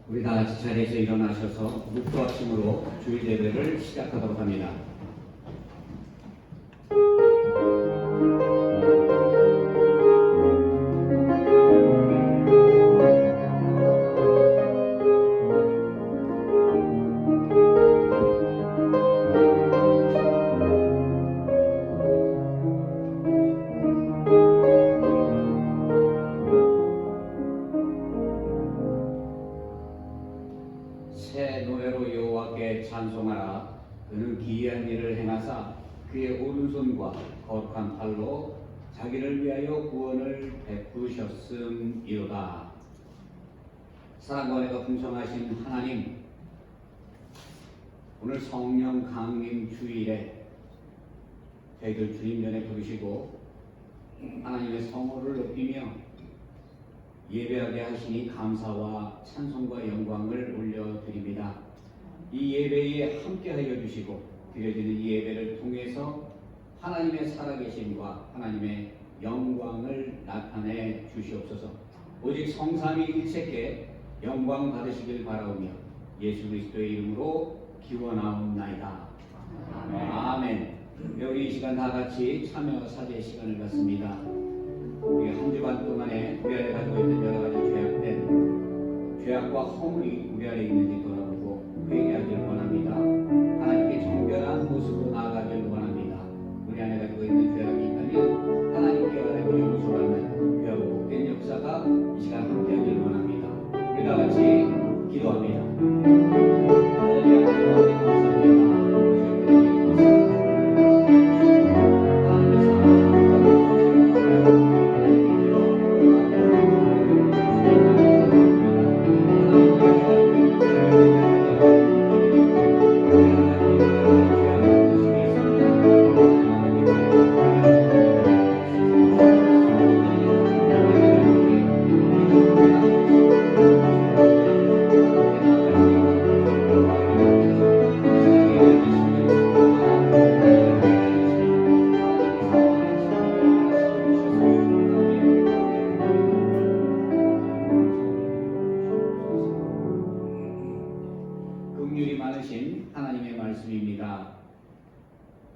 우리 다 같이 자리에서 일어나셔서 묵도아침으로 주일 예배를 시작하도록 합니다. 새 노래로 여호와께 찬송하라. 그는 기이한 일을 행하사 그의 오른손과 거룩한 팔로 자기를 위하여 구원을 베푸셨음이로다. 사랑과 은혜가 풍성하신 하나님, 오늘 성령 강림 주일에 저희들 주님 전에 부르시고 하나님의 성호를 높이며 예배하게 하시니 감사와 찬송과 영광을 올려드립니다. 이 예배에 함께하여 주시고 드려지는 이 예배를 통해서 하나님의 살아계심과 하나님의 영광을 나타내 주시옵소서. 오직 성삼위 일체께 영광 받으시길 바라오며 예수 그리스도의 이름으로 기원하옵나이다. 아멘. 우리 이 시간 다 같이 참여 사죄 시간을 갖습니다. 우리 한 주간 동안에 우리 안에 가지고 있는 여러 가지 죄악된 죄악과 허물이 우리 안에 있는지 돌아보고 회개하기를 원합니다. 하나님께 정결한 모습으로 나아가기를 원합니다. 우리 안에 가지고 있는 죄악이 있다면 하나님께 바라고 용서하는 귀하고 복된 역사가 이 시간 함께하기를 원합니다. 우리 다 같이 기도합니다. 하나님 감사합니다. 긍휼이 많으신 하나님의 말씀입니다.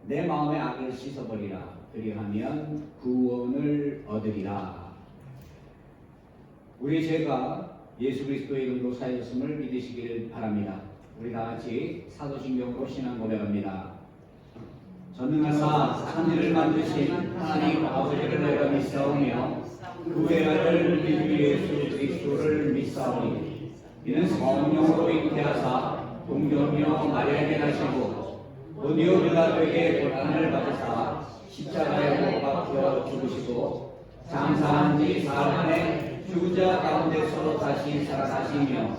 내 마음의 악을 씻어버리라. 그리하면 구원을 얻으리라. 우리 죄가 예수 그리스도의 이름으로 사해졌음을 믿으시기를 바랍니다. 우리 다 같이 사도신경으로 신앙 고백합니다. 전능하사 천지를 만드신 하나님 아버지를 내가 믿사오며 그 외아들 우리 예수 그리스도를 믿사오니 이는 성령으로 잉태하사 동정녀 마리아에게 나시고 본디오 빌라도에게 고난을 받으사 십자가에 못 박혀 죽으시고 장사한 지 사흘 만에 죽은 자 가운데서 다시 살아나시며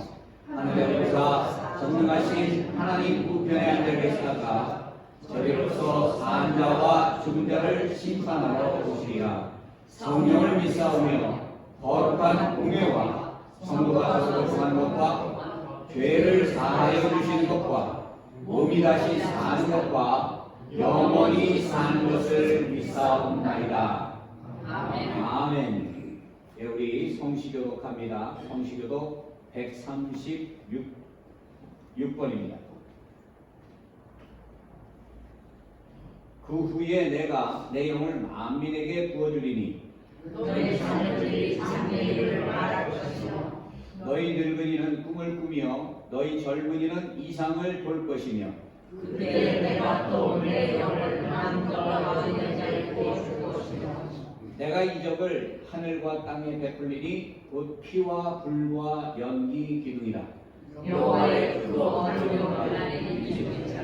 하늘에 오르사 전능하신 하나님 우편에 앉아 계시다가 저리로서 사한 자와 죽은 자를 심판하러 오시리라. 성령을 믿사오며 거룩한 공회와 성도가 소속한 것과 죄를 사하여 주시는 것과 몸이 다시 사는 것과 영원히 사는 것을 믿사옵나이다. 아멘. 네, 우리 성시교독 합니다. 성시교독 136번입니다. 그 후에 내가 내 영을 만민에게 부어주리니 너희 자녀들이 장래일을 말할 것이며 너희 늙은이는 꿈을 꾸며 너희 젊은이는 이상을 볼 것이며 그때 내가 또 내 영을 만들어 얻는 자를 부어줄 것이며 내가 이적을 하늘과 땅에 베풀리니 곧 피와 불과 연기 기둥이라. 여호와의 크고 어려운 하나님의 이름이라.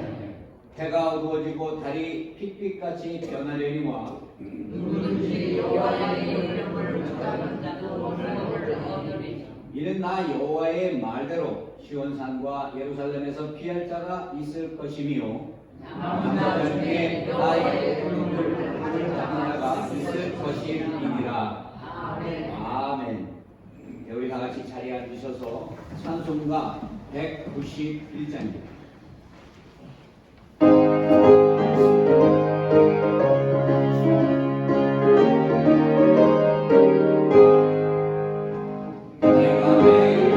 해가 어두워지고 달이 핏빛같이 변하려니와 누구든지 여호와의 이름을 붙잡은 자도 구원을 얻으리니 이는 나 여호와의 말대로 시온산과 예루살렘에서 피할 자가 있을 것이며 남자 중에 나의 이름을 부를 자가 있을 것임이니라. 아멘. 여기 다 같이 자리에 앉으셔서 찬송가 191장입니다. 내가 매일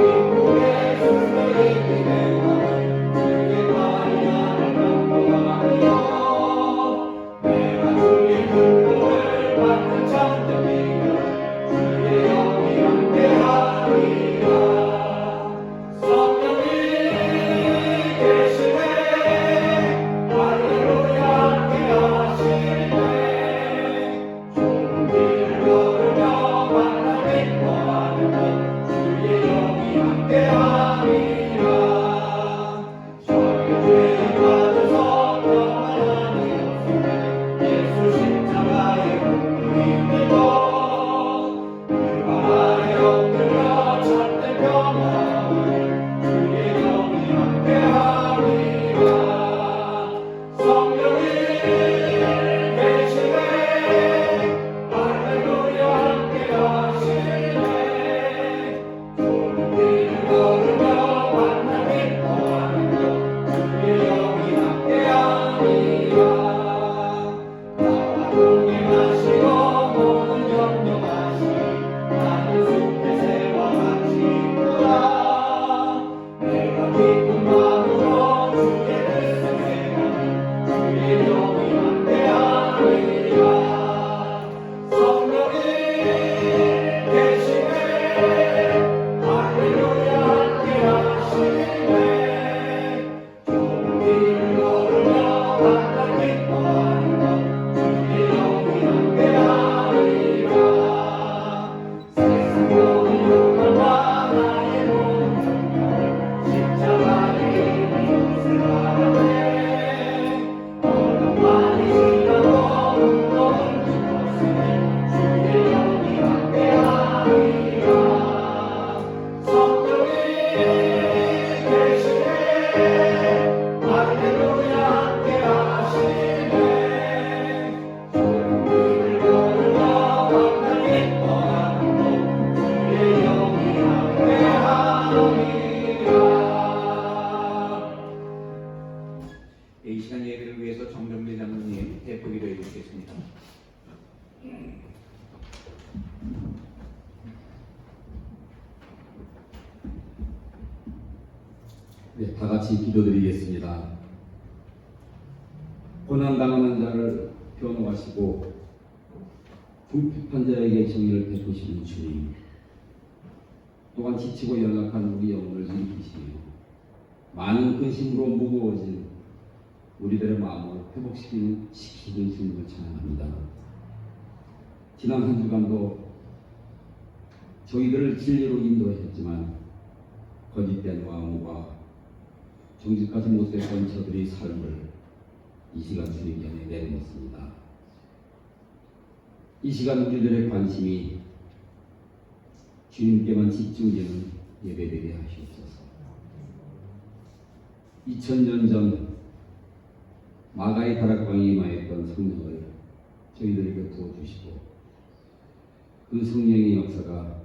네, 다 같이 기도드리겠습니다. 고난당하는 자를 변호하시고 궁핍한 자에게 정의를 베푸시는 주님, 또한 지치고 연약한 우리 영혼을 일으키시며 많은 근심으로 무거워진 우리들의 마음을 회복시키는 주님을 찬양합니다. 지난 한 주간도 저희들을 진리로 인도하셨지만 거짓된 왕후와 정직하지 못했던 저들의 삶을 이 시간 주님 전에 내놓습니다. 이 시간 우리들의 관심이 주님께만 집중되는 예배되게 하시옵소서. 2000년 전 마가의 다락방에 임하였던 성령을 저희들에게 부어주시고 그 성령의 역사가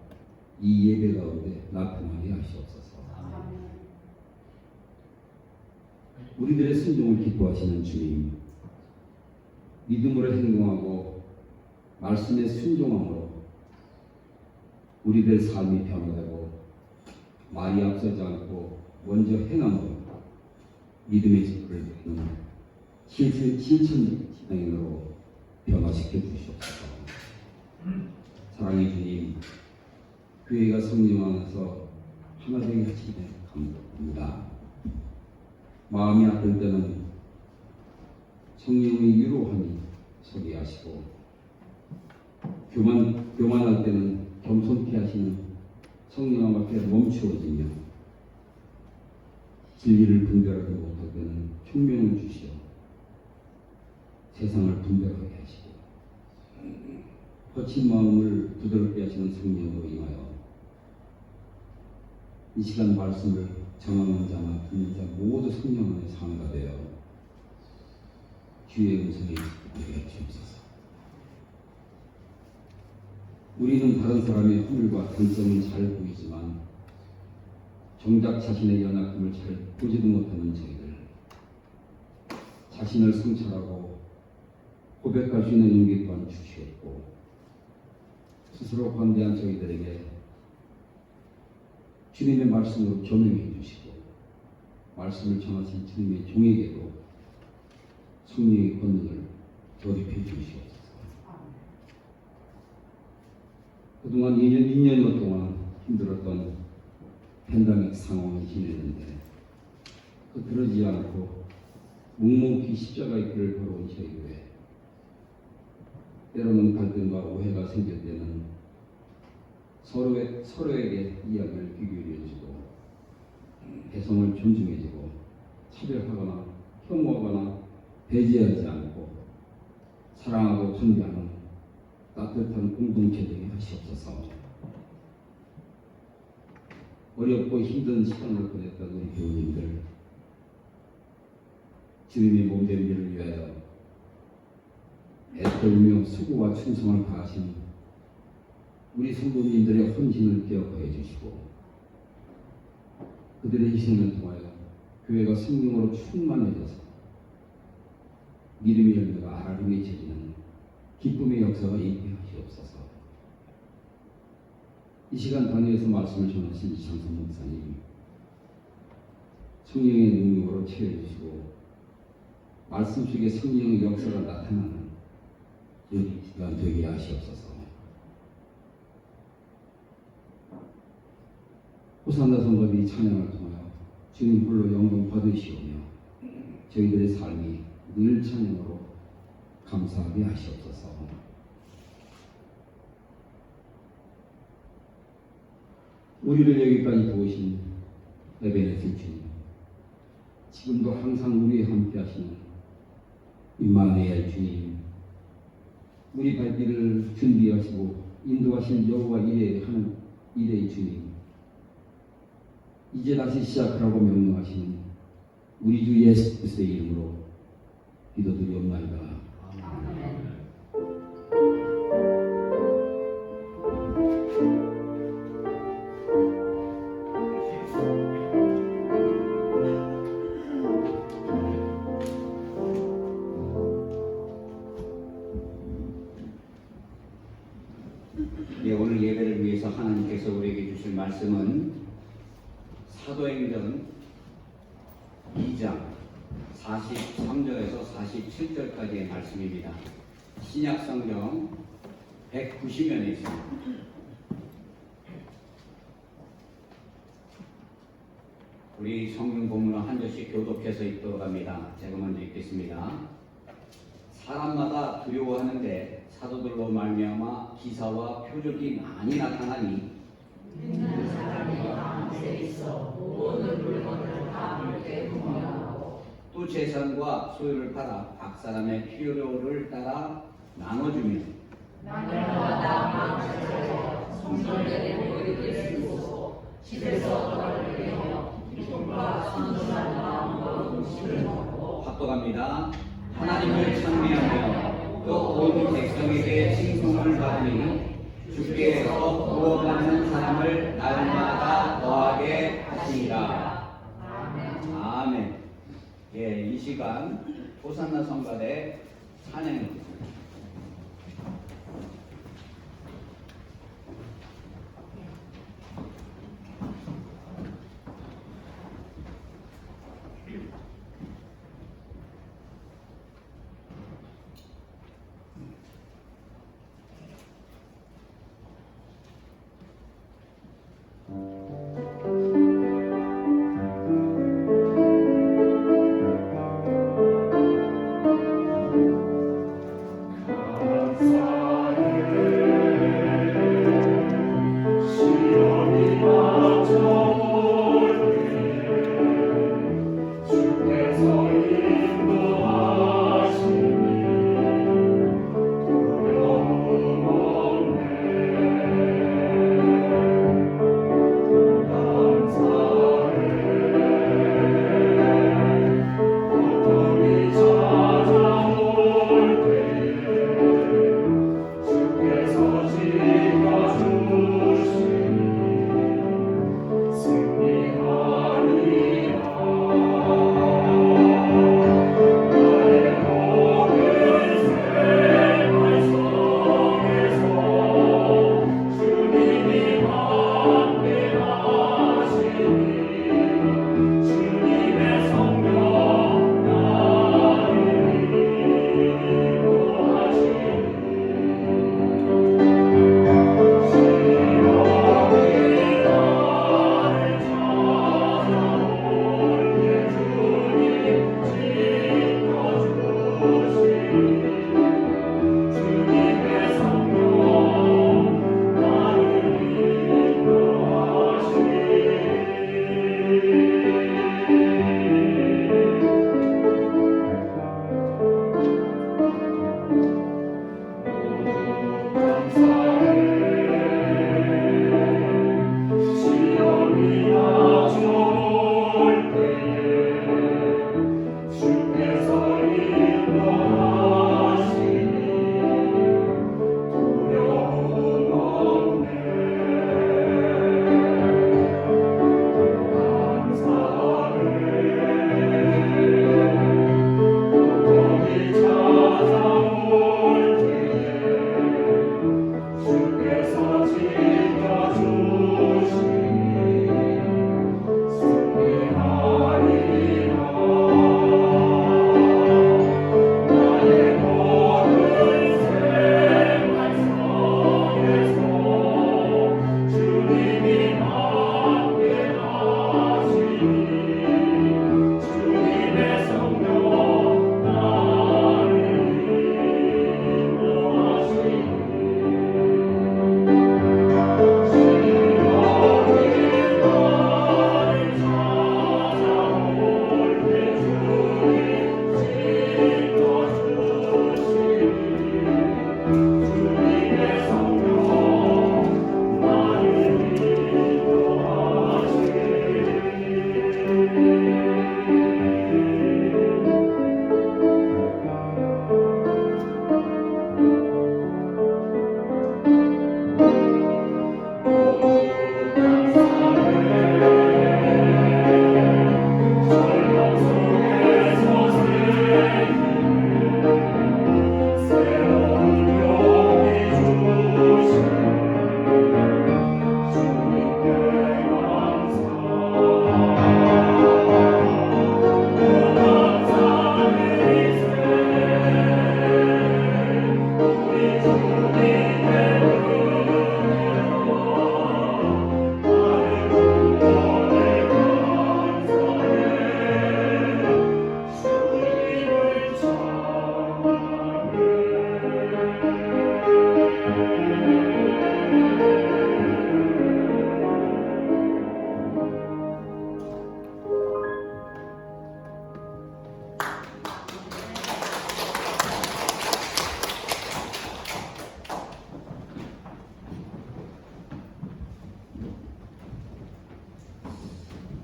이 예배 가운데 나타나게 하시옵소서. 우리들의 순종을 기뻐하시는 주님, 믿음으로 행동하고 말씀에 순종함으로 우리들의 삶이 변화되고 말이 앞서지 않고 먼저 행함으로 믿음의 지표를 드리는 실천 진행으로 변화시켜 주시옵소서. 사랑의 주님, 교회가 성령 안에서 하나 되게 하시네 감사합니다. 마음이 아플 때는 성령의 위로함이 서게 하시고 교만할 때는 겸손케 하시는 성령 앞에 멈추어지며 진리를 분별하지 못할 때는 총명을 주시어 세상을 분별하게 하시고 거친 마음을 부드럽게 하시는 성령으로 임하여 이 시간 말씀을 전하는 자나 듣는 자 모두 성령 안에 상하가 되어 주의 음성에 듣게 주옵소서. 우리는 다른 사람의 허물과 단점을 잘 보이지만 정작 자신의 연약함을 잘 보지도 못하는 저희들, 자신을 성찰하고 고백할 수 있는 용기 또한 주시옵고 스스로 관대한 저희들에게 주님의 말씀으로 겸용해 주시고 말씀을 전하신 주님의 종에게도 성령의 권능을 조립해 주시옵소서. 그동안 2년여 동안 힘들었던 팬데믹 상황을 지내는데 그러지 않고 묵묵히 십자가의 길을 걸어온 저희들에 때로는 갈등과 오해가 생길 때는 서로에게 이야기를 귀 기울여주고 개성을 존중해주고 차별하거나 혐오하거나 배제하지 않고 사랑하고 존경하는 따뜻한 공동체 되게 하시옵소서. 어렵고 힘든 시간을 보냈던 우리 교우님들, 주님의 몸된 일을 위하여 애떨며 수고와 충성을 다하신 우리 성도님들의 헌신을 기억하여 주시고 그들의 희생을 통하여 교회가 성령으로 충만해져서 믿음의 열매가 알알이 맺혀지는 기쁨의 역사가 있게 하시옵소서. 이 시간 단위에서 말씀을 전하신 이창선 목사님, 성령의 능력으로 채워주시고 말씀 속에 성령의 역사가 나타나는 이 시간 되게 하시옵소서. 호산나 성도의 찬양을 통하여 주님 홀로 영광 받으시오며 저희들의 삶이 늘 찬양으로 감사하게 하시옵소서. 우리를 여기까지 도우신 에베네zer 주님, 지금도 항상 우리와 함께 하시는 임마누엘 주님, 우리 발길을 준비하시고 인도하신 여호와 이레의 주님, 이제 다시 시작하라고 명령하시는 우리 주 예수 그리스도의 이름으로 기도드리옵나이다. 아멘. 네, 오늘 예배를 위해서 하나님께서 우리에게 주실 말씀은 사도행전 2장 43절에서 47절까지의 말씀입니다. 신약성경 190면에 있습니다. 우리 성경 본문을 한 절씩 교독해서 읽도록 합니다. 제가 먼저 읽겠습니다. 사람마다 두려워하는데 사도들로 말미암아 기사와 표적이 많이 나타나니 믿는 사람이 가운데 있어 모든 물건을 다 물게 공유하고 또 재산과 소유를 팔아 각 사람의 필요를 따라 나눠주며 날마다 마음을 성도들에게 보이게 주고 집에서 떡을 내며 기쁨과 선순한 마음으로 음식을 먹고 합독합니다. 하나님을 찬미하며 또 온 백성에게 칭송을 받으니 주께서 구원받는 사람을 날마다 더하게 하시니라. 아멘. 예, 이 시간 호산나 성가대 찬양입니다.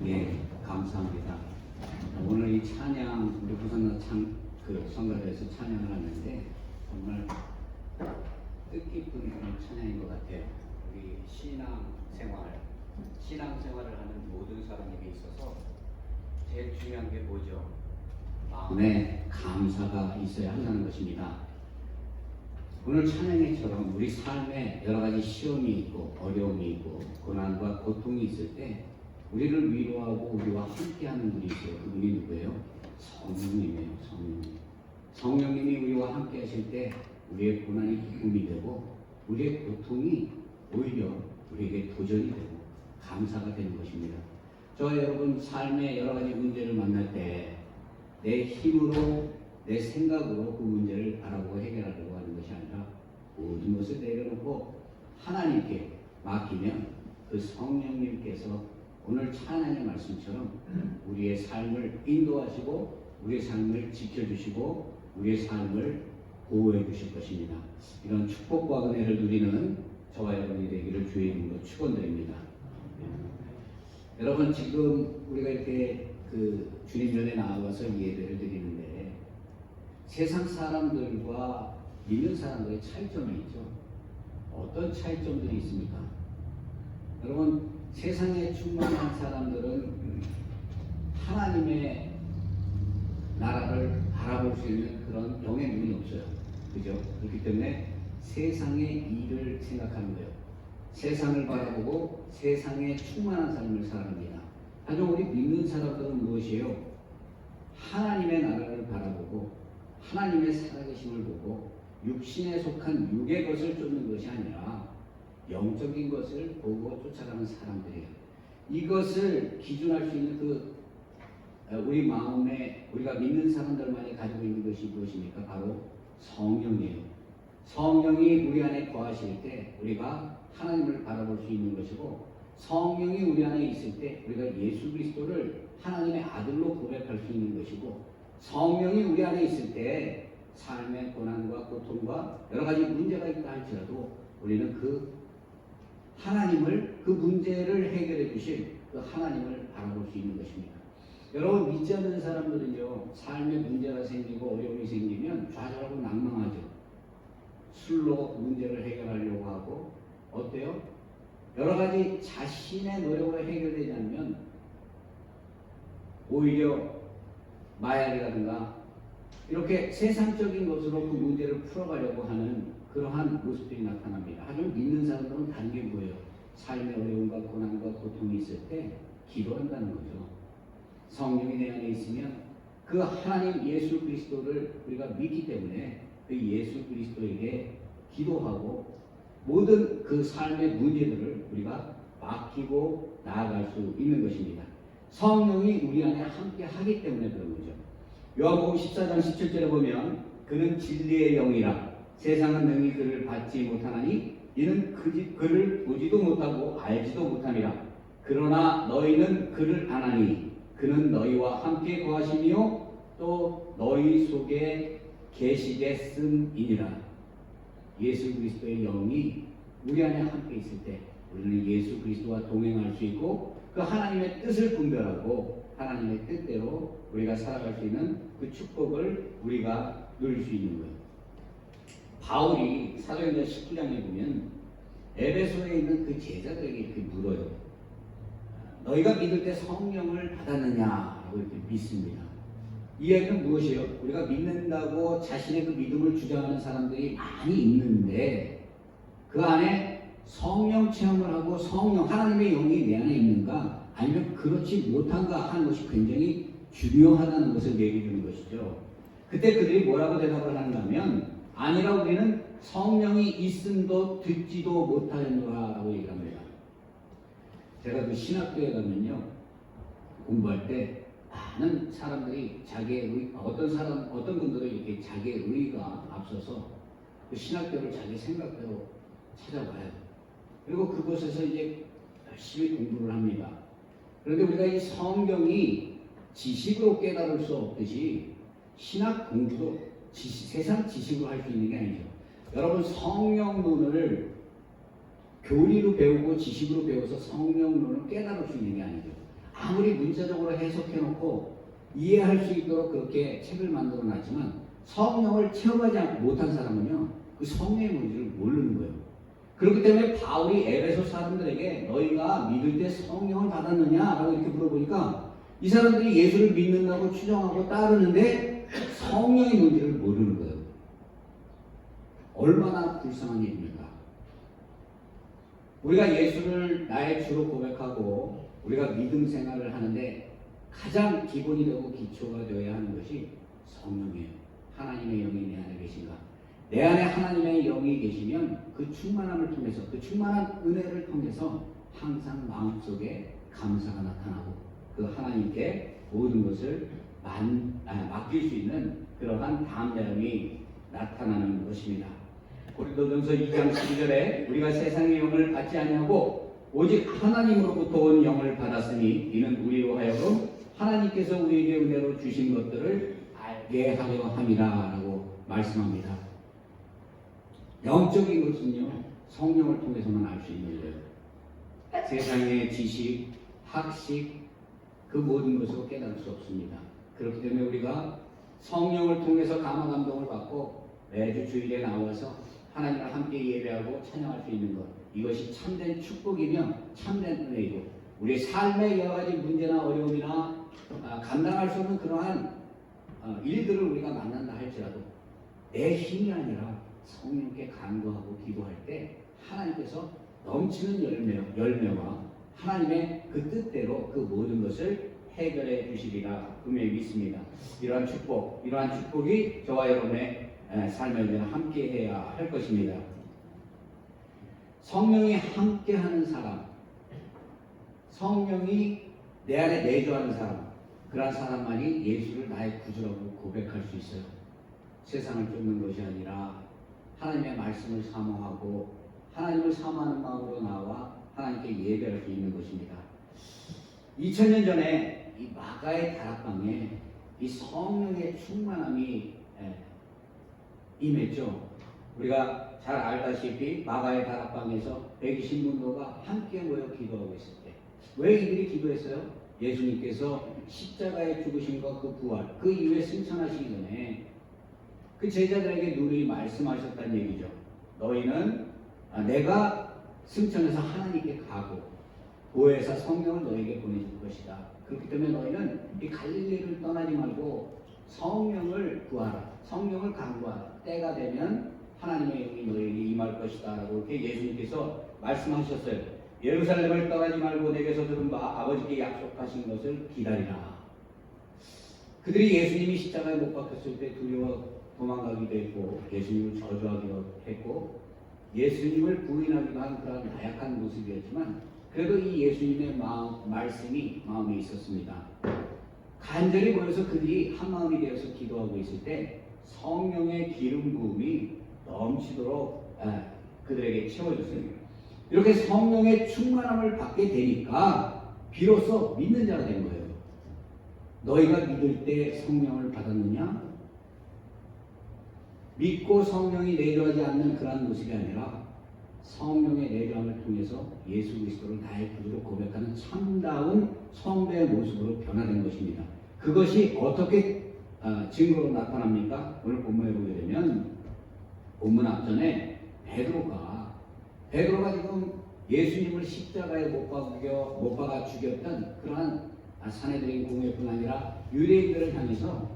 예, 감사합니다. 오늘 이 찬양 우리 부산 성가대에서 찬양을 하는데 정말 뜻깊은 그런 찬양인 것 같아요. 우리 신앙생활을 하는 모든 사람에게 있어서 제일 중요한 게 뭐죠? 마음에 감사가 있어야 한다는 것입니다. 오늘 찬양회처럼 우리 삶에 여러 가지 시험이 있고 어려움이 있고 고난과 고통이 있을 때 우리를 위로하고 우리와 함께하는 분이 있어요. 그분이 누구예요? 성령님이에요. 성령님이 우리와 함께 하실 때 우리의 고난이 기쁨이 되고 우리의 고통이 오히려 우리에게 도전이 되고 감사가 되는 것입니다. 저와 여러분 삶의 여러 가지 문제를 만날 때 내 힘으로 내 생각으로 그 문제를 바라보고 해결하려고 하는 것이 아니라 모든 것을 내려놓고 하나님께 맡기면 그 성령님께서 오늘 찬양의 말씀처럼 우리의 삶을 인도하시고 우리의 삶을 지켜주시고 우리의 삶을 보호해 주실 것입니다. 이런 축복과 은혜를 누리는 저와 여러분이 되기를 주의 이름으로 축원드립니다. 여러분 지금 우리가 이렇게 주님 전에 나와서 예배를 드리는데 세상 사람들과 믿는 사람들의 차이점이 있죠. 어떤 차이점들이 있습니까? 여러분 세상에 충만한 사람들은 하나님의 나라를 바라볼 수 있는 그런 영의 눈이 없어요. 그죠? 그렇기 때문에 세상의 일을 생각하는 거예요. 세상을 바라보고 세상에 충만한 삶을 살아갑니다. 하지만 우리 믿는 사람들은 무엇이에요? 하나님의 나라를 바라보고 하나님의 살아계심을 보고 육신에 속한 육의 것을 쫓는 것이 아니라 영적인 것을 보고 쫓아가는 사람들이에요. 이것을 기준할 수 있는 우리 마음에 우리가 믿는 사람들만이 가지고 있는 것이 무엇입니까? 바로 성령이에요. 성령이 우리 안에 거하실 때 우리가 하나님을 바라볼 수 있는 것이고 성령이 우리 안에 있을 때 우리가 예수 그리스도를 하나님의 아들로 고백할 수 있는 것이고 성령이 우리 안에 있을 때 삶의 고난과 고통과 여러 가지 문제가 있다 할지라도 우리는 그 하나님을 그 문제를 해결해 주실 그 하나님을 바라볼 수 있는 것입니다. 여러분 믿지 않는 사람들은요 삶에 문제가 생기고 어려움이 생기면 좌절하고 낭망하죠. 술로 문제를 해결하려고 하고 어때요? 여러 가지 자신의 노력으로 해결되지 않으면 오히려 마약이라든가 이렇게 세상적인 것으로 그 문제를 풀어가려고 하는 그러한 모습들이 나타납니다. 하지만 믿는 사람들은 다른 게 뭐예요? 삶의 어려움과 고난과 고통이 있을 때 기도한다는 거죠. 성령이 내 안에 있으면 그 하나님 예수 그리스도를 우리가 믿기 때문에 그 예수 그리스도에게 기도하고 모든 그 삶의 문제들을 우리가 맡기고 나아갈 수 있는 것입니다. 성령이 우리 안에 함께 하기 때문에 그런 거죠. 요한복음 14장 17절에 보면 그는 진리의 영이라 세상은 능히 그를 받지 못하나니 이는 그를 보지도 못하고 알지도 못함이라. 그러나 너희는 그를 아나니 그는 너희와 함께 거하시며 또 너희 속에 계시겠음이니라. 예수 그리스도의 영이 우리 안에 함께 있을 때 우리는 예수 그리스도와 동행할 수 있고 그 하나님의 뜻을 분별하고 하나님의 뜻대로 우리가 살아갈 수 있는 그 축복을 우리가 누릴 수 있는 거예요. 바울이 사도행전 19장에 보면 에베소에 있는 그 제자들에게 이렇게 물어요. 너희가 믿을 때 성령을 받았느냐고 이렇게 믿습니다. 이 얘기는 무엇이에요? 우리가 믿는다고 자신의 그 믿음을 주장하는 사람들이 많이 있는데 그 안에 성령 체험을 하고 성령 하나님의 영이 내 안에 있는가 아니면 그렇지 못한가 하는 것이 굉장히 중요하다는 것을 얘기해 주는 것이죠. 그때 그들이 뭐라고 대답을 하는가 하면 아니라 우리는 성령이 있음도 듣지도 못하였노라 라고 얘기합니다. 제가 그 신학교에 가면요 공부할 때 많은 사람들이 자기의 어떤 분들은 이렇게 자기의 의가 앞서서 그 신학교를 자기 생각대로 찾아와요. 그리고 그곳에서 이제 열심히 공부를 합니다. 그런데 우리가 이 성경이 지식으로 깨달을 수 없듯이 신학 공부도 세상 지식으로 할 수 있는 게 아니죠. 여러분 성령론을 교리로 배우고 지식으로 배워서 성령론을 깨달을 수 있는 게 아니죠. 아무리 문자적으로 해석해놓고 이해할 수 있도록 그렇게 책을 만들어 놨지만 성령을 체험하지 못한 사람은요, 그 성령의 뭔지를 모르는 거예요. 그렇기 때문에 바울이 에베소 사람들에게 너희가 믿을 때 성령을 받았느냐? 라고 이렇게 물어보니까 이 사람들이 예수를 믿는다고 추정하고 따르는데 성령이 뭔지를 모르는 거예요. 얼마나 불쌍한 일입니까? 우리가 예수를 나의 주로 고백하고 우리가 믿음 생활을 하는데 가장 기본이 되고 기초가 되어야 하는 것이 성령이에요. 하나님의 영이 내 안에 계신가? 내 안에 하나님의 영이 계시면 그 충만함을 통해서, 그 충만한 은혜를 통해서 항상 마음속에 감사가 나타나고 그 하나님께 모든 것을 맡길 수 있는 그러한 담대함이 나타나는 것입니다. 고린도전서 2장 12절에 우리가 세상의 영을 받지 아니하고 오직 하나님으로부터 온 영을 받았으니 이는 우리로 하여금 하나님께서 우리에게 은혜로 주신 것들을 알게 하려 함이라 라고 말씀합니다. 영적인 것은요, 성령을 통해서만 알 수 있는 거예요. 세상의 지식, 학식, 그 모든 것으로 깨달을 수 없습니다. 그렇기 때문에 우리가 성령을 통해서 감화 감동을 받고 매주 주일에 나와서 하나님과 함께 예배하고 찬양할 수 있는 것, 이것이 참된 축복이며 참된 은혜이고 우리 삶의 여러 가지 문제나 어려움이나 감당할 수 없는 그러한 일들을 우리가 만난다 할지라도 내 힘이 아니라 성령께 간구하고 기도할 때 하나님께서 넘치는 열매와 하나님의 그 뜻대로 그 모든 것을 해결해 주시리라 분명히 믿습니다. 이러한 축복이 저와 여러분의 삶에 함께 해야 할 것입니다. 성령이 함께하는 사람, 성령이 내 안에 내주하는 사람, 그러한 사람만이 예수를 나의 구주라고 고백할 수 있어요. 세상을 쫓는 것이 아니라 하나님의 말씀을 사모하고 하나님을 사모하는 마음으로 나와 하나님께 예배할 수 있는 것입니다. 2000년 전에 이 마가의 다락방에 이 성령의 충만함이 임했죠. 우리가 잘 알다시피 마가의 다락방에서 120문도가 함께 모여 기도하고 있을 때 왜 이들이 기도했어요? 예수님께서 십자가에 죽으신 것 그 부활 그 이후에 승천하시기 전에 그 제자들에게 누누이 말씀하셨다는 얘기죠. 너희는 내가 승천해서 하나님께 가고 보혜사 성령을 너에게 보내줄 것이다. 그렇기 때문에 너희는 이 갈릴리를 떠나지 말고 성령을 구하라. 성령을 간구하라. 때가 되면 하나님의 영이 너에게 임할 것이다 라고 이렇게 예수님께서 말씀하셨어요. 예루살렘을 떠나지 말고 내게서 들은 바 아버지께 약속하신 것을 기다리라. 그들이 예수님이 십자가에 못 박혔을 때 두려워 도망가기도 했고 예수님을 저주하기도 했고 예수님을 부인하기도 한 그런 나약한 모습이었지만 그래도 이 예수님의 말씀이 마음에 있었습니다. 간절히 모여서 그들이 한 마음이 되어서 기도하고 있을 때 성령의 기름 부음이 넘치도록 그들에게 채워졌습니다. 이렇게 성령의 충만함을 받게 되니까 비로소 믿는 자가 된 거예요. 너희가 믿을 때 성령을 받았느냐? 믿고 성령이 내주하지 않는 그런 모습이 아니라 성령의 내주함을 통해서 예수 그리스도를 나의 구주로 고백하는 참다운 성도의 모습으로 변화된 것입니다. 그것이 어떻게 증거로 나타납니까? 오늘 본문에 보게 되면 본문 앞전에 베드로가 지금 예수님을 십자가에 못 박아 죽였던 그러한 사내들인 공회뿐 아니라 유대인들을 향해서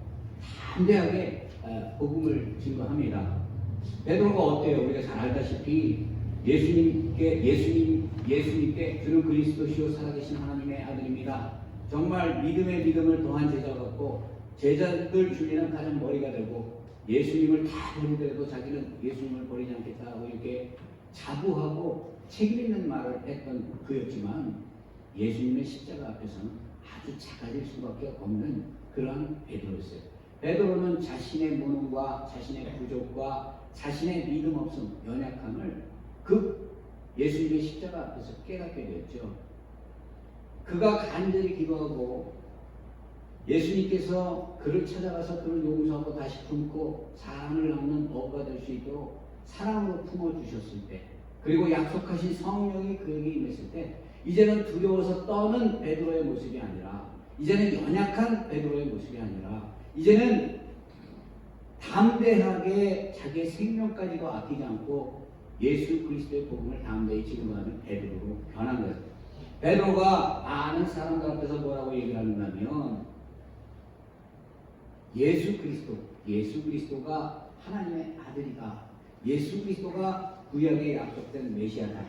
담대하게 복음을 증거합니다. 베드로가 어때요? 우리가 잘 알다시피 예수님께 주는 그리스도시요 살아계신 하나님의 아들입니다. 정말 믿음을 더한 제자 같고 제자들 중에는 가장 머리가 되고 예수님을 다 버리더라도 자기는 예수님을 버리지 않겠다고 이렇게 자부하고 책임 있는 말을 했던 그였지만 예수님의 십자가 앞에서는 아주 작아질 수밖에 없는 그러한 베드로였어요. 베드로는 자신의 무능과 자신의 부족과 자신의 믿음 없음, 연약함을 예수님의 십자가 앞에서 깨닫게 되었죠. 그가 간절히 기도하고 예수님께서 그를 찾아가서 그를 용서하고 다시 품고 사랑을 나누는 어부가 될 수 있도록 사랑으로 품어주셨을 때 그리고 약속하신 성령이 그에게 임했을 때 이제는 두려워서 떠는 베드로의 모습이 아니라, 이제는 연약한 베드로의 모습이 아니라, 이제는 담대하게 자기의 생명까지도 아끼지 않고 예수 그리스도의 복음을 담대히 증거하는 베드로로 변한 거예요. 베드로가 많은 사람들 앞에서 뭐라고 얘기를 하냐면, 예수 그리스도가 하나님의 아들이다. 예수 그리스도가 구약에 약속된 메시아다.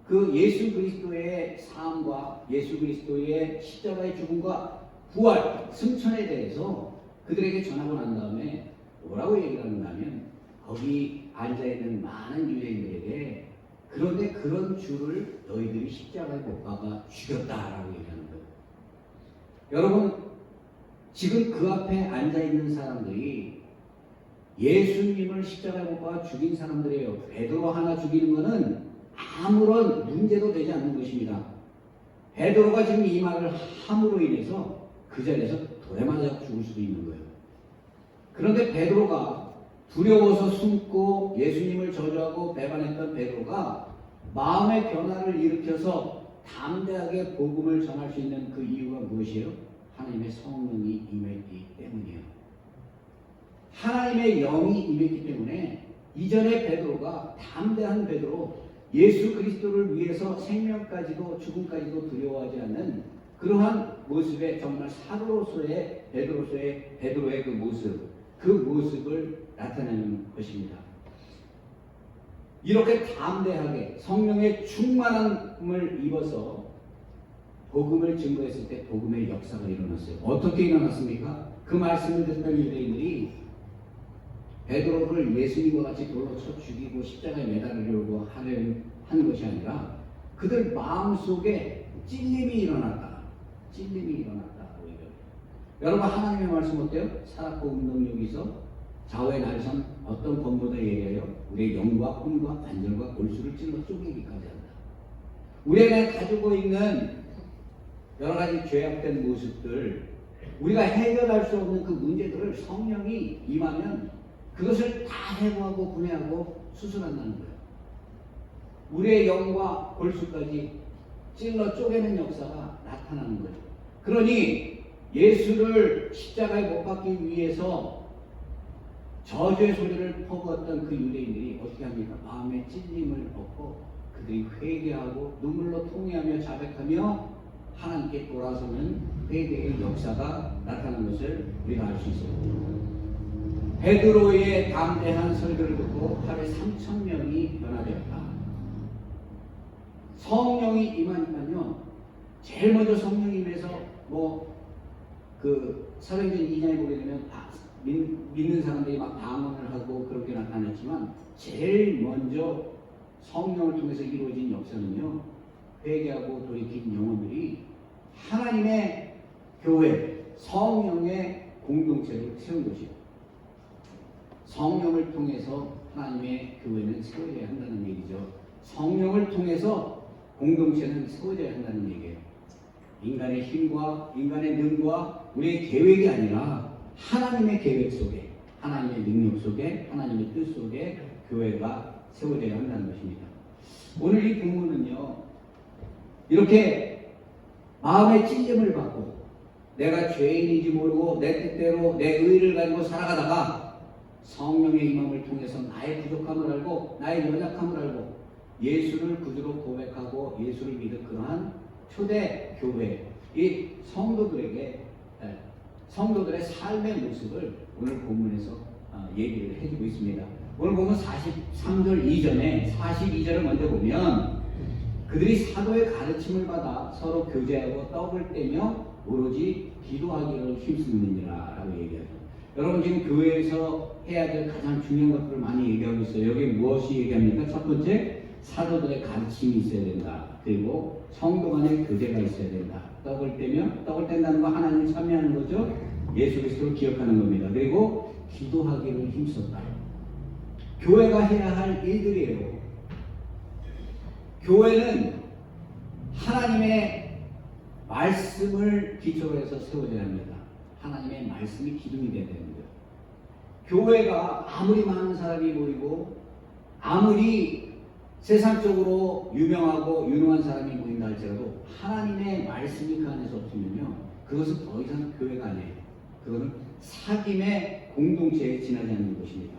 그 예수 그리스도의 삶과 예수 그리스도의 십자가의 죽음과 부활, 승천에 대해서 그들에게 전하고 난 다음에 뭐라고 얘기를 하냐면, 거기 앉아있는 많은 유대인들에게 그런데 그런 주를 너희들이 십자가에 못 박아 죽였다라고 얘기하는 거예요. 여러분, 지금 그 앞에 앉아있는 사람들이 예수님을 십자가에 못 박아 죽인 사람들이에요. 베드로 하나 죽이는 것은 아무런 문제도 되지 않는 것입니다. 베드로가 지금 이 말을 함으로 인해서 그 자리에서 돌에 맞아 죽을 수도 있는 거예요. 그런데 베드로가 두려워서 숨고 예수님을 저주하고 배반했던 베드로가 마음의 변화를 일으켜서 담대하게 복음을 전할 수 있는 그 이유가 무엇이에요? 하나님의 성령이 임했기 때문이에요. 하나님의 영이 임했기 때문에 이전에 베드로가 담대한 베드로, 예수 그리스도를 위해서 생명까지도 죽음까지도 두려워하지 않는 그러한 모습의 정말 사도로서의 베드로의 그 모습을 나타내는 것입니다. 이렇게 담대하게 성령의 충만함을 입어서 복음을 증거했을 때 복음의 역사가 일어났어요. 어떻게 일어났습니까? 그 말씀을 듣던 유대인들이 베드로를 예수님과 같이 돌로 쳐 죽이고 십자가에 매달으려고 하는 것이 아니라 그들 마음속에 찔림이 일어났다. 여러분, 하나님의 말씀 어때요? 살았고 운동력이 있어 좌우의 날선 어떤 검보다 예리하여 우리의 영과 혼과 관절과 골수를 찔러 쪼개기까지 한다. 우리가 가지고 있는 여러 가지 죄악된 모습들, 우리가 해결할 수 없는 그 문제들을 성령이 임하면 그것을 다 해고하고 분해하고 수술한다는 거예요. 우리의 영과 골수까지 찔러 쪼개는 역사가 나타나는 거예요. 그러니 예수를 십자가에 못 박기 위해서 저주의 소리를 퍼부었던 그 유대인들이 어떻게 합니까? 마음의 찔림을 얻고 그들이 회개하고 눈물로 통회하며 자백하며 하나님께 돌아서는 회개의 역사가 나타나는 것을 우리가 알 수 있습니다. 베드로의 담대한 설교를 듣고 하루에 3,000명이 변화되었다. 성령이 임하니까요, 제일 먼저 성령이 임해서 사도행전 2장에 보게 되면 믿는 사람들이 막 방언을 하고 그런 게 나타났지만 제일 먼저 성령을 통해서 이루어진 역사는요, 회개하고 돌이킨 영혼들이 하나님의 교회, 성령의 공동체를 세운 것이에요. 성령을 통해서 하나님의 교회는 세워져야 한다는 얘기죠. 성령을 통해서 공동체는 세워져야 한다는 얘기예요. 인간의 힘과 인간의 능과 우리의 계획이 아니라 하나님의 계획 속에, 하나님의 능력 속에, 하나님의 뜻 속에 교회가 세워져야 한다는 것입니다. 오늘 이 본문은요, 이렇게 마음의 찔림을 받고 내가 죄인인지 모르고 내 뜻대로 내 의를 가지고 살아가다가 성령의 임함을 통해서 나의 부족함을 알고 나의 연약함을 알고 예수를 구주로 고백하고 예수를 믿은 그러한 초대 교회, 이 성도들의 삶의 모습을 오늘 본문에서 얘기를 해주고 있습니다. 오늘 보면 43절 이전에 42절을 먼저 보면 그들이 사도의 가르침을 받아 서로 교제하고 떡을 떼며 오로지 기도하기를 힘쓰느니라 라고 얘기하죠. 여러분, 지금 교회에서 해야 될 가장 중요한 것들을 많이 얘기하고 있어요. 여기 무엇이 얘기합니까? 첫 번째, 사도들의 가르침이 있어야 된다. 그리고 성도 간의 교제가 있어야 된다. 떡을 뗀다는 거 하나님을 찬미하는 거죠. 예수 그리스도를 기억하는 겁니다. 그리고 기도하기를 힘썼다. 교회가 해야 할 일들이에요. 교회는 하나님의 말씀을 기초로 해서 세워져야 합니다. 하나님의 말씀이 기둥이 되어야 되는 거예요. 교회가 아무리 많은 사람이 모이고 아무리 세상적으로 유명하고 유능한 사람이 모이면 모인다 할지라도 하나님의 말씀이 그 안에서 없으면요, 그것은 더 이상 교회가 아니에요. 그거는 사귐의 공동체에 지나지 않는 것입니다.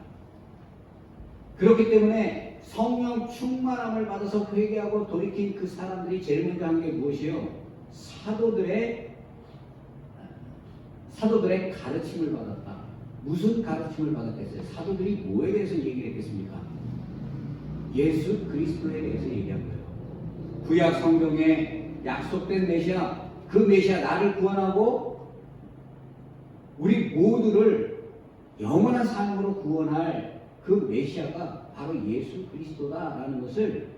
그렇기 때문에 성령 충만함을 받아서 회개하고 돌이킨 그 사람들이 제일 먼저 한 게 무엇이요? 사도들의 가르침을 받았다. 무슨 가르침을 받았겠어요? 사도들이 뭐에 대해서 얘기를 했겠습니까? 예수 그리스도에 대해서 얘기한 거예요. 구약 성경에 약속된 메시아, 그 메시아 나를 구원하고 우리 모두를 영원한 삶으로 구원할 그 메시아가 바로 예수 그리스도다라는 것을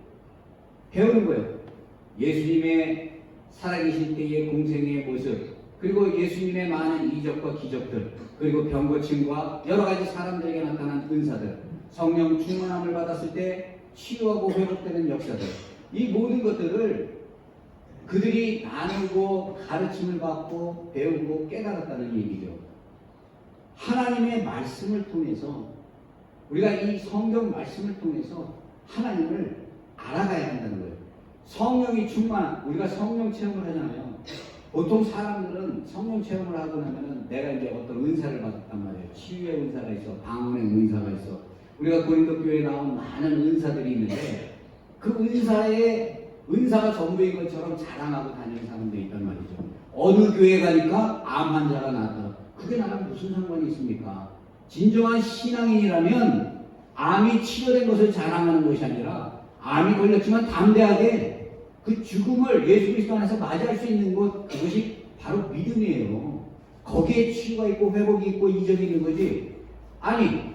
배우는 거예요. 예수님의 살아계실 때의 공생의 모습, 그리고 예수님의 많은 이적과 기적들, 그리고 병 고침과 여러 가지 사람들에게 나타난 은사들, 성령 충만함을 받았을 때 치유하고 회복되는 역사들, 이 모든 것들을 그들이 나누고 가르침을 받고 배우고 깨달았다는 얘기죠. 하나님의 말씀을 통해서, 우리가 이 성경 말씀을 통해서 하나님을 알아가야 한다는 거예요. 성령이 충만한, 우리가 성령 체험을 하잖아요. 보통 사람들은 성령 체험을 하고 나면은 내가 이제 어떤 은사를 받았단 말이에요. 치유의 은사가 있어, 방언의 은사가 있어. 우리가 고린도 교회에 나온 많은 은사들이 있는데 그 은사가 전부인 것처럼 자랑하고 다니는 사람들이 있단 말이죠. 어느 교회 가니까 암 환자가 나왔다. 그게 나랑 무슨 상관이 있습니까? 진정한 신앙인이라면 암이 치료된 것을 자랑하는 것이 아니라 암이 걸렸지만 담대하게 그 죽음을 예수 그리스도 안에서 맞이할 수 있는 것, 그것이 바로 믿음이에요. 거기에 치유가 있고 회복이 있고 이적이 있는 거지. 아니,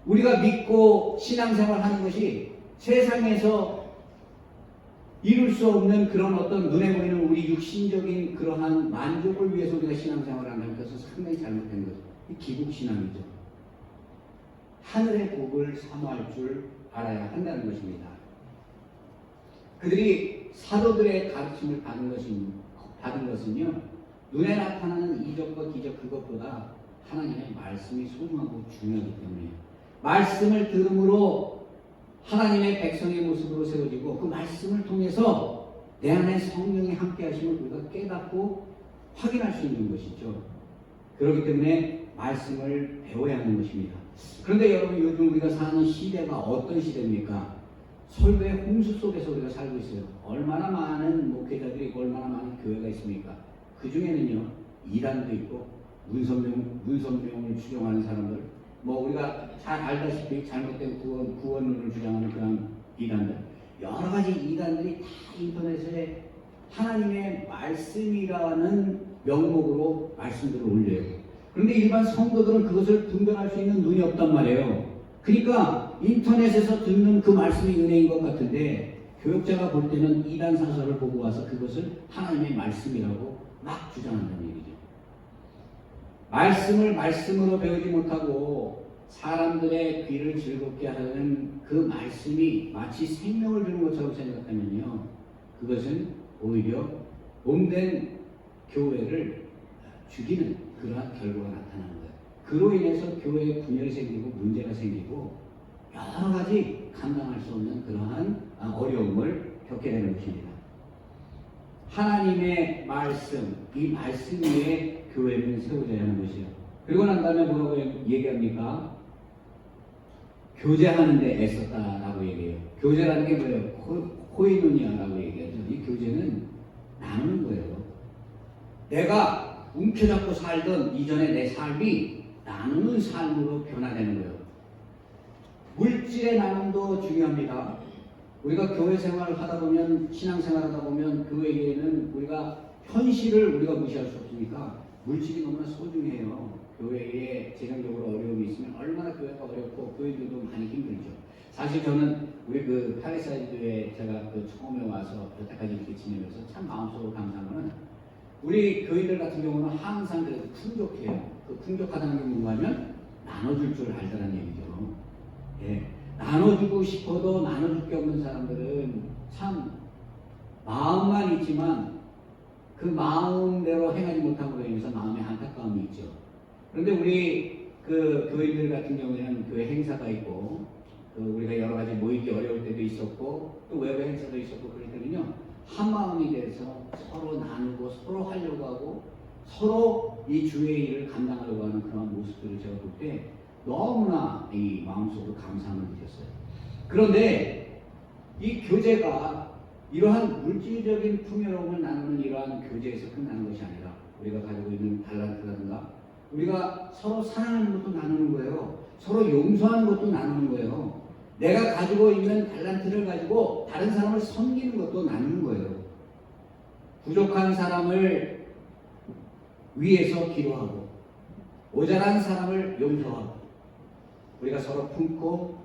우리가 믿고 신앙생활 하는 것이 세상에서 이룰 수 없는 그런 어떤 눈에 보이는 우리 육신적인 그러한 만족을 위해서 우리가 신앙생활을 한다는 것은 상당히 잘못된 거죠. 이 기복신앙이죠. 하늘의 복을 사모할 줄 알아야 한다는 것입니다. 그들이 사도들의 가르침을 받은 것은요, 눈에 나타나는 이적과 기적 그것보다 하나님의 말씀이 소중하고 중요하기 때문에 말씀을 들음으로 하나님의 백성의 모습으로 세워지고 그 말씀을 통해서 내 안에 성령이 함께 하심을 우리가 깨닫고 확인할 수 있는 것이죠. 그렇기 때문에 말씀을 배워야 하는 것입니다. 그런데 여러분, 요즘 우리가 사는 시대가 어떤 시대입니까? 설교의 홍수 속에서 우리가 살고 있어요. 얼마나 많은 목회자들이 있고 얼마나 많은 교회가 있습니까? 그 중에는요, 이단도 있고 문선명을 추종하는 사람들, 우리가 잘 알다시피 잘못된 구원론을 주장하는 그런 이단들, 여러 가지 이단들이 다 인터넷에 하나님의 말씀이라는 명목으로 말씀들을 올려요. 그런데 일반 성도들은 그것을 분별할 수 있는 눈이 없단 말이에요. 그러니까 인터넷에서 듣는 그 말씀이 은혜인 것 같은데 교역자가 볼 때는 이단 사설을 보고 와서 그것을 하나님의 말씀이라고 막 주장한다는 얘기죠. 말씀을 말씀으로 배우지 못하고 사람들의 귀를 즐겁게 하는 그 말씀이 마치 생명을 주는 것처럼 생각하면요, 그것은 오히려 몸된 교회를 죽이는 그러한 결과가 나타나는 거예요. 그로 인해서 교회에 분열이 생기고 문제가 생기고 여러 가지 감당할 수 없는 그러한 어려움을 겪게 되는 것입니다. 하나님의 말씀, 이 말씀 위에 교회는 세워져야 하는 것이에요. 그리고 난 다음에 뭐라고 얘기합니까? 교제하는 데 애썼다라고 얘기해요. 교제라는 게 뭐예요? 코이노니아라고 얘기하죠. 이 교제는 나누는 거예요. 내가 움켜잡고 살던 이전의 내 삶이 나누는 삶으로 변화되는 거예요. 물질의 나눔도 중요합니다. 우리가 교회 생활을 하다 보면, 신앙 생활을 하다 보면 교회에는 우리가 현실을 우리가 무시할 수 없으니까 물질이 너무나 소중해요. 교회에 재정적으로 어려움이 있으면 얼마나 교회가 어렵고 교회들도 많이 힘들죠. 사실 저는 우리 그 팔레스타인교회에 제가 처음에 와서 여태까지 이렇게 지내면서 참 마음속으로 감사한 거는 우리 교회들 같은 경우는 항상 그래도 풍족해요. 그 풍족하다는 게 뭔가하면 나눠줄 줄 알다는 얘기죠. 예, 나눠주고 싶어도 나눠줄 게 없는 사람들은 참 마음만 있지만 그 마음대로 행하지 못함으로 인해서 마음에 안타까움이 있죠. 그런데 우리 그 교인들 같은 경우에는 교회 행사가 있고 우리가 여러 가지 모이기 어려울 때도 있었고 또 외부 행사도 있었고 그럴 때는요, 한 마음이 돼서 서로 나누고 서로 하려고 하고 서로 이 주의 일을 감당하려고 하는 그런 모습들을 제가 볼 때 너무나 이 마음속으로 감사함을 느꼈어요. 그런데 이 교제가 이러한 물질적인 풍요로움을 나누는 이러한 교제에서 끝나는 것이 아니라 우리가 가지고 있는 달란트라든가 우리가 서로 사랑하는 것도 나누는 거예요. 서로 용서하는 것도 나누는 거예요. 내가 가지고 있는 달란트를 가지고 다른 사람을 섬기는 것도 나누는 거예요. 부족한 사람을 위해서 기도하고 모자란 사람을 용서하고 우리가 서로 품고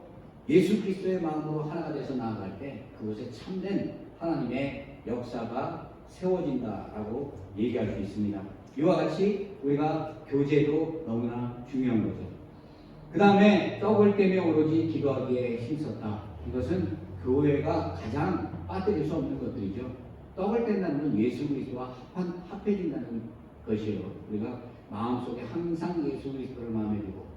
예수 그리스도의 마음으로 하나가 돼서 나아갈 때 그것에 참된 하나님의 역사가 세워진다라고 얘기할 수 있습니다. 이와 같이 우리가 교제도 너무나 중요한 거죠. 그 다음에 떡을 떼며 오로지 기도하기에 힘썼다. 이것은 교회가 가장 빠뜨릴 수 없는 것들이죠. 떡을 뗀다는 건 예수 그리스도와 합해진다는 것이에요. 우리가 마음속에 항상 예수 그리스도를 마음에 두고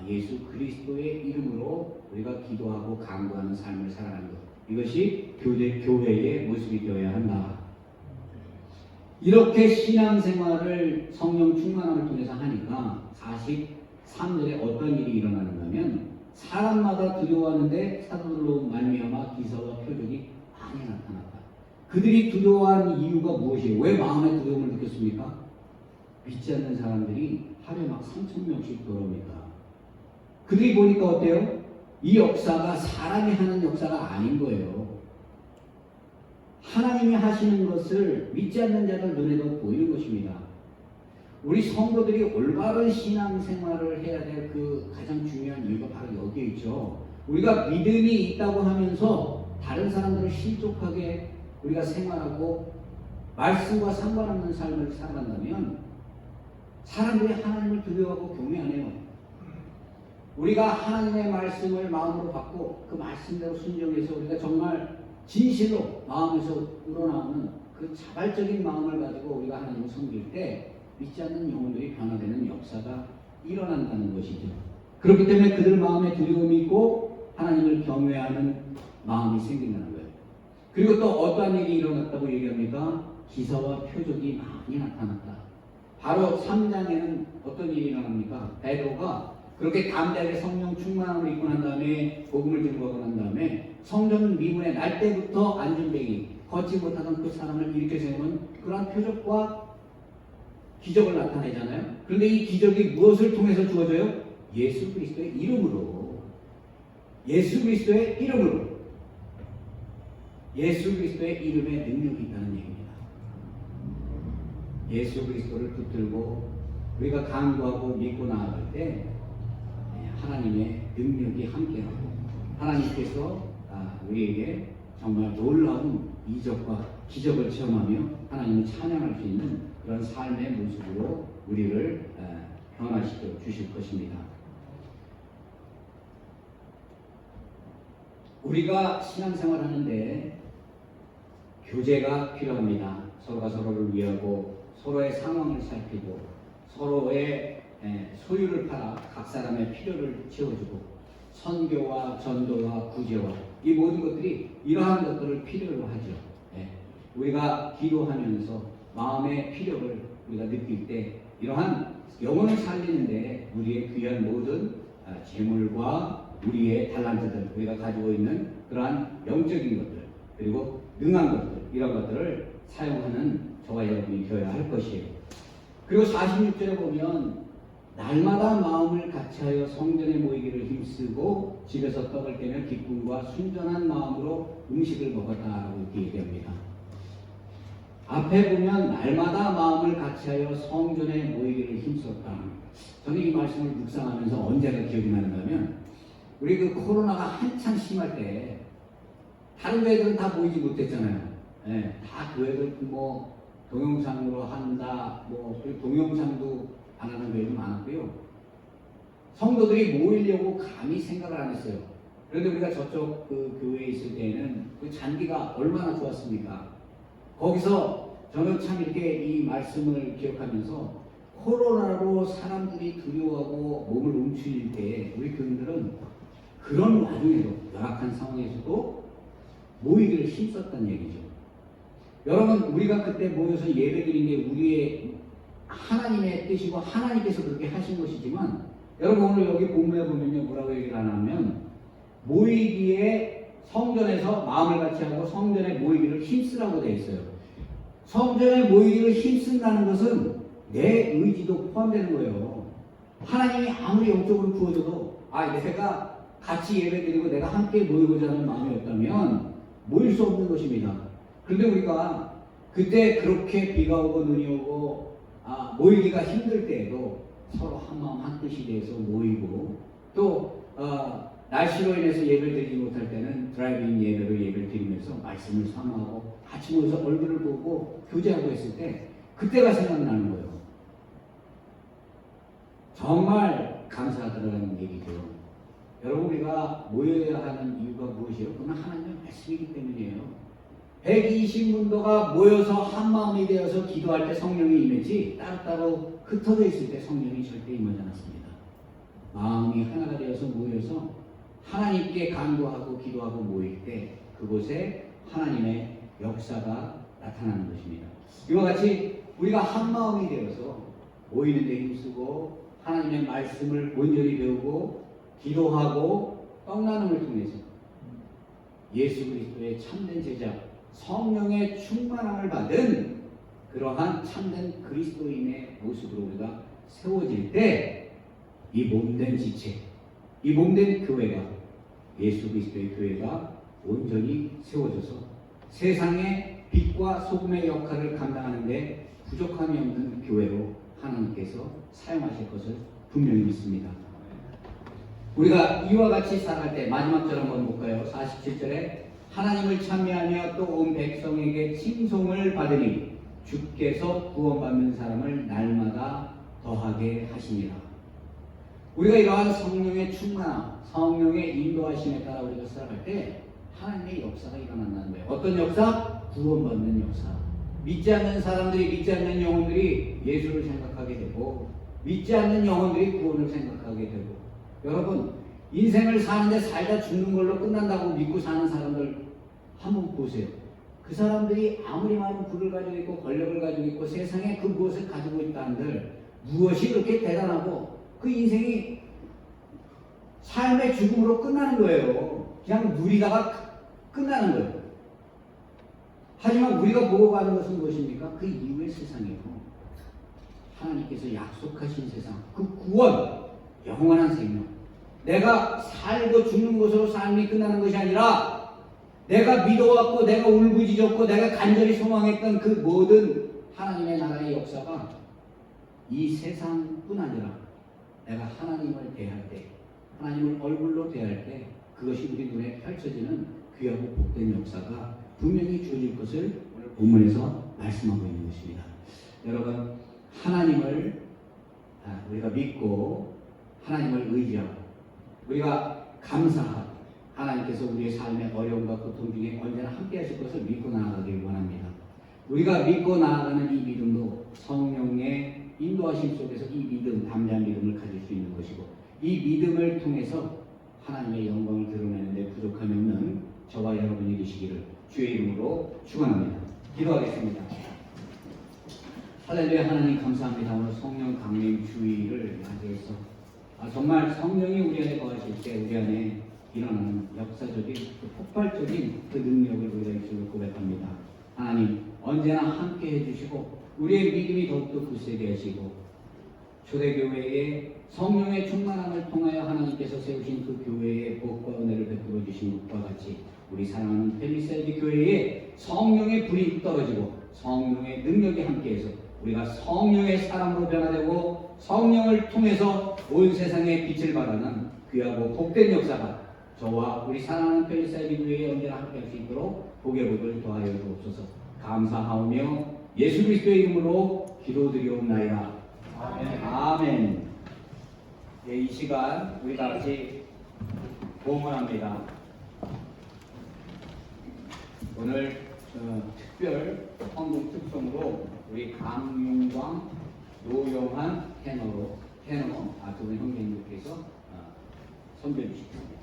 예수 그리스도의 이름으로 우리가 기도하고 간구하는 삶을 살아가는 것. 이것이 교회의 모습이 되어야 한다. 이렇게 신앙생활을 성령 충만함을 통해서 하니까 43절에 어떤 일이 일어나는가 하면 사람마다 두려워하는데 사도들로 말미암아 기사와 표적이 많이 나타났다. 그들이 두려워한 이유가 무엇이에요? 왜 마음의 두려움을 느꼈습니까? 믿지 않는 사람들이 하루에 막 3,000명씩 돌아옵니다. 그들이 보니까 어때요? 이 역사가 사람이 하는 역사가 아닌 거예요. 하나님이 하시는 것을 믿지 않는 자들 눈에도 보이는 것입니다. 우리 성도들이 올바른 신앙생활을 해야 될 그 가장 중요한 이유가 바로 여기에 있죠. 우리가 믿음이 있다고 하면서 다른 사람들을 실족하게 우리가 생활하고 말씀과 상관없는 삶을 살아간다면 사람들이 하나님을 두려워하고 경외 안 해요. 우리가 하나님의 말씀을 마음으로 받고 그 말씀대로 순종해서 우리가 정말 진실로 마음에서 우러나오는 그 자발적인 마음을 가지고 우리가 하나님을 섬길 때 믿지 않는 영혼들이 변화되는 역사가 일어난다는 것이죠. 그렇기 때문에 그들 마음에 두려움이 있고 하나님을 경외하는 마음이 생긴다는 거예요. 그리고 또 어떠한 일이 일어났다고 얘기합니까? 기사와 표적이 많이 나타났다. 바로 3장에는 어떤 일이 일어납니까? 베드로가 그렇게 담대하게 성령 충만함을 입고 난 다음에 복음을 증거하고 난 다음에 성전 미문에 날 때부터 안전뱅이 걷지 못하던 그 사람을 일으켜 세우는 그러한 표적과 기적을 나타내잖아요. 그런데 이 기적이 무엇을 통해서 주어져요? 예수 그리스도의 이름으로. 예수 그리스도의 이름으로. 예수 그리스도의 이름에 능력이 있다는 얘기입니다. 예수 그리스도를 붙들고 우리가 간구하고 믿고 나아갈 때 하나님의 능력이 함께하고 하나님께서 우리에게 정말 놀라운 이적과 기적을 체험하며 하나님을 찬양할 수 있는 그런 삶의 모습으로 우리를 변화시켜 주실 것입니다. 우리가 신앙생활 하는데 교제가 필요합니다. 서로가 서로를 위하고 서로의 상황을 살피고 서로의 소유를 팔아 각 사람의 필요를 채워주고 선교와 전도와 구제와 이 모든 것들이 이러한 것들을 필요로 하죠. 우리가 기도하면서 마음의 필요를 우리가 느낄 때 이러한 영혼을 살리는데 우리의 귀한 모든 재물과 우리의 달란트들 우리가 가지고 있는 그러한 영적인 것들 그리고 능한 것들 이런 것들을 사용하는 저와 여러분이 되어야 할 것이에요. 그리고 46절에 보면 날마다 마음을 같이하여 성전에 모이기를 힘쓰고 집에서 떡을 떼며 기쁨과 순전한 마음으로 음식을 먹었다라고 이렇게 얘기합니다. 앞에 보면 날마다 마음을 같이하여 성전에 모이기를 힘썼다. 저는 이 말씀을 묵상하면서 언제가 기억이 나는가 하면 우리 그 코로나가 한참 심할 때 다른 교회들은 다 모이지 못했잖아요. 다 교회들 뭐 동영상으로 한다, 뭐 동영상도 안 하는 교회도 많았고요. 성도들이 모이려고 감히 생각을 안 했어요. 그런데 우리가 저쪽 그 교회에 있을 때는 그 잔디가 얼마나 좋았습니까? 거기서 저는 참 이렇게 이 말씀을 기억하면서 코로나로 사람들이 두려워하고 몸을 움츠릴 때 우리 교인들은 그런 와중에도 열악한 상황에서도 모이기를 힘썼다는 얘기죠. 여러분 우리가 그때 모여서 예배드린 게 우리의 하나님의 뜻이고 하나님께서 그렇게 하신 것이지만 여러분 오늘 여기 본문에 보면요 뭐라고 얘기를 하냐면 모이기에 성전에서 마음을 같이 하고 성전에 모이기를 힘쓰라고 되어 있어요. 성전에 모이기를 힘쓴다는 것은 내 의지도 포함되는 거예요. 하나님이 아무리 영적으로 부어줘도 내가 같이 예배드리고 내가 함께 모이고자 하는 마음이 없다면 모일 수 없는 것입니다. 그런데 우리가 그때 그렇게 비가 오고 눈이 오고 모이기가 힘들 때에도 서로 한마음 한뜻이 돼서 모이고 또 날씨로 인해서 예배를 드리지 못할 때는 드라이브인 예배로 예배를 드리면서 말씀을 사모하고 같이 모여서 얼굴을 보고 교제하고 했을 때 그때가 생각나는 거예요. 정말 감사하다는 얘기죠. 여러분 우리가 모여야 하는 이유가 무엇이에요? 그건 하나님의 말씀이기 때문이에요. 120문도가 모여서 한마음이 되어서 기도할 때 성령이 임했지 따로따로 흩어져 있을 때 성령이 절대 임하지 않았습니다. 마음이 하나가 되어서 모여서 하나님께 간구하고 기도하고 모일 때 그곳에 하나님의 역사가 나타나는 것입니다. 이와 같이 우리가 한마음이 되어서 모이는 데 힘쓰고 하나님의 말씀을 온전히 배우고 기도하고 떡나눔을 통해서 예수 그리스도의 참된 제자 성령의 충만함을 받은 그러한 참된 그리스도인의 모습으로 우리가 세워질 때 이 몸된 지체, 이 몸된 교회가 예수 그리스도의 교회가 온전히 세워져서 세상의 빛과 소금의 역할을 감당하는데 부족함이 없는 교회로 하나님께서 사용하실 것을 분명히 믿습니다. 우리가 이와 같이 살아갈 때 마지막 절 한번 볼까요? 47절에 하나님을 찬미하며 또 온 백성에게 칭송을 받으니 주께서 구원받는 사람을 날마다 더하게 하시니라. 우리가 이러한 성령의 충만함, 성령의 인도하심에 따라 우리가 살아갈 때 하나님의 역사가 일어난다는 거예요. 어떤 역사? 구원받는 역사. 믿지 않는 사람들이, 믿지 않는 영혼들이 예수를 생각하게 되고 믿지 않는 영혼들이 구원을 생각하게 되고 여러분 인생을 사는데 살다 죽는 걸로 끝난다고 믿고 사는 사람들 한번 보세요. 그 사람들이 아무리 많은 부를 가지고 있고 권력을 가지고 있고 세상에 그 무엇을 가지고 있다 한들 무엇이 그렇게 대단하고 그 인생이 삶의 죽음으로 끝나는 거예요. 그냥 누리다가 끝나는 거예요. 하지만 우리가 보고 가는 것은 무엇입니까? 그 이후의 세상이고 하나님께서 약속하신 세상, 그 구원, 영원한 생명. 내가 살고 죽는 것으로 삶이 끝나는 것이 아니라 내가 믿어왔고 내가 울부짖었고 내가 간절히 소망했던 그 모든 하나님의 나라의 역사가 이 세상뿐 아니라 내가 하나님을 대할 때, 하나님을 얼굴로 대할 때 그것이 우리 눈에 펼쳐지는 귀하고 복된 역사가 분명히 주어질 것을 오늘 본문에서 말씀하고 있는 것입니다. 여러분, 하나님을 우리가 믿고 하나님을 의지하고 우리가 감사하고 하나님께서 우리의 삶의 어려움과 고통 중에 언제나 함께 하실 것을 믿고 나아가길 원합니다. 우리가 믿고 나아가는 이 믿음도 성령의 인도하심 속에서 이 믿음, 담대한 믿음을 가질 수 있는 것이고 이 믿음을 통해서 하나님의 영광을 드러내는 데 부족함이 없는 저와 여러분이 되시기를 주의 이름으로 축원합니다. 기도하겠습니다. 할렐루야. 하나님 감사합니다. 오늘 성령 강림 주의를 맞이해서 정말 성령이 우리 안에 거하실 때 우리 안에 일어나는 역사적인 폭발적인 그 능력을 우리가 입술로 고백합니다. 하나님 언제나 함께 해주시고 우리의 믿음이 더욱더 굳세게 하시고 초대교회의 성령의 충만함을 통하여 하나님께서 세우신 그 교회의 복과 은혜를 베풀어 주신 것과 같이 우리 사랑하는 펠리세이드 교회에 성령의 불이 떨어지고 성령의 능력이 함께해서 우리가 성령의 사람으로 변화되고 성령을 통해서 온 세상에 빛을 발하는 귀하고 복된 역사가 저와 우리 사랑하는 펠리세이드 교회에 언제나 함께할 수 있도록 복의 복을 더하여 주옵소서. 감사하오며 예수 그리스도의 이름으로 기도드리옵나이다. 아멘. 아멘. 네, 이 시간 우리 다 같이 봉헌합니다. 오늘 특별 헌금 특송으로 우리 강용광, 노영한 테너 두 분 형제님께서 선배해 주십니다.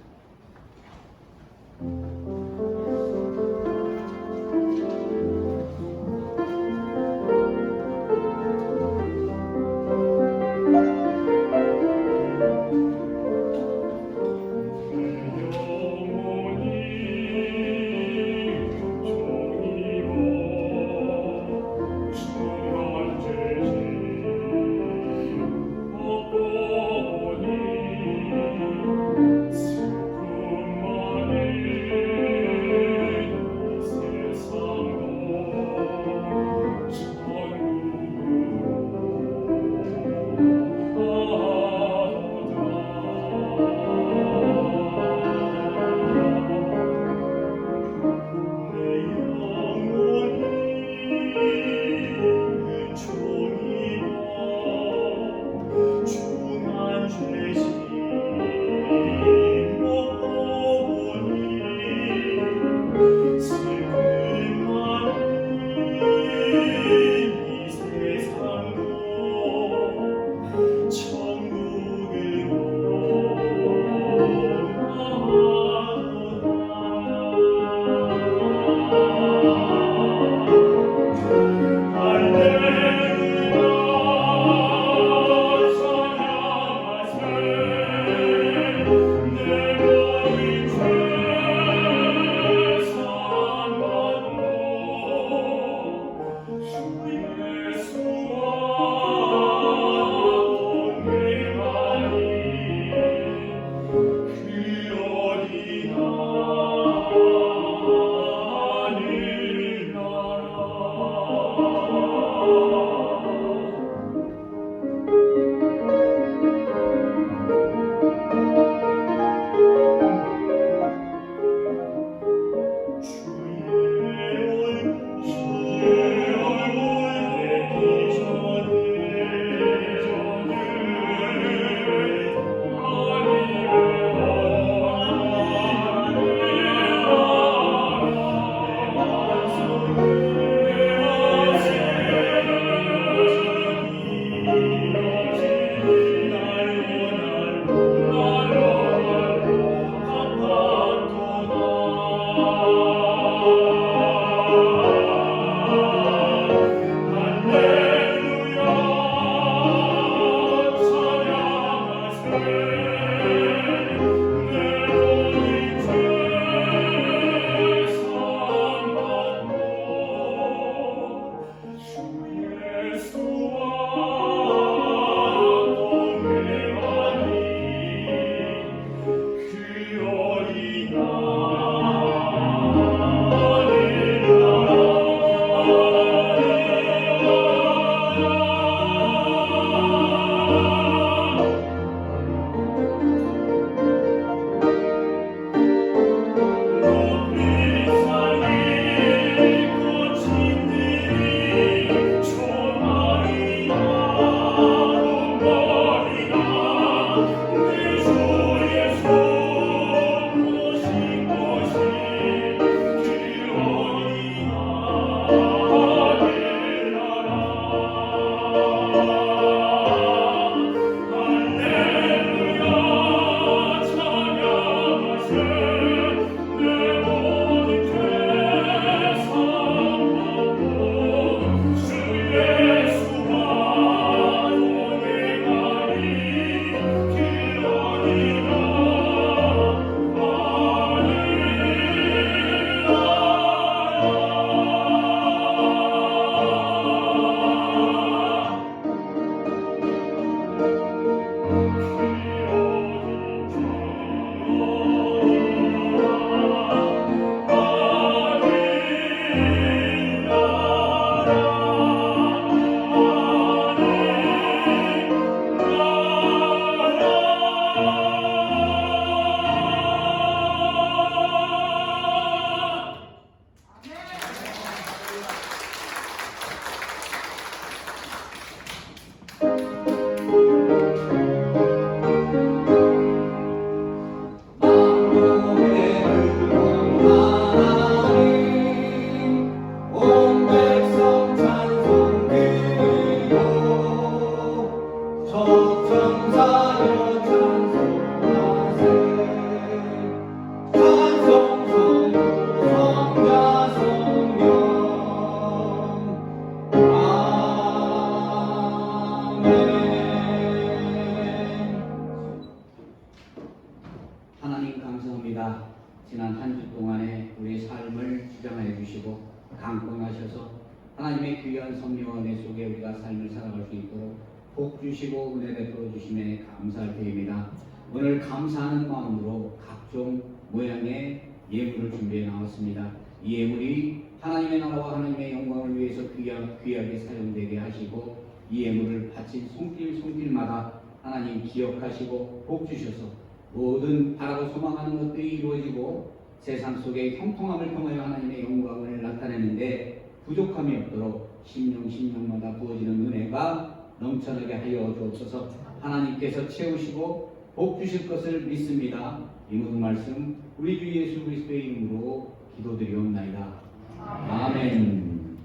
귀한 성령의 은혜 속에 우리가 삶을 살아갈 수 있도록 복 주시고 은혜 베풀어 주심에 감사할 때입니다. 오늘 감사하는 마음으로 각종 모양의 예물을 준비해 나왔습니다. 이 예물이 하나님의 나라와 하나님의 영광을 위해서 귀하게 사용되게 하시고 이 예물을 바친 손길마다 하나님 기억하시고 복 주셔서 모든 바라고 소망하는 것들이 이루어지고 세상 속에 형통함을 통하여 하나님의 영광을 나타내는데 부족함이 없도록 심령마다 부어지는 은혜가 넘쳐나게 하여 주옵소서. 하나님께서 채우시고 복 주실 것을 믿습니다. 이 모든 말씀 우리 주 예수 그리스도의 이름으로 기도드리옵나이다. 아멘.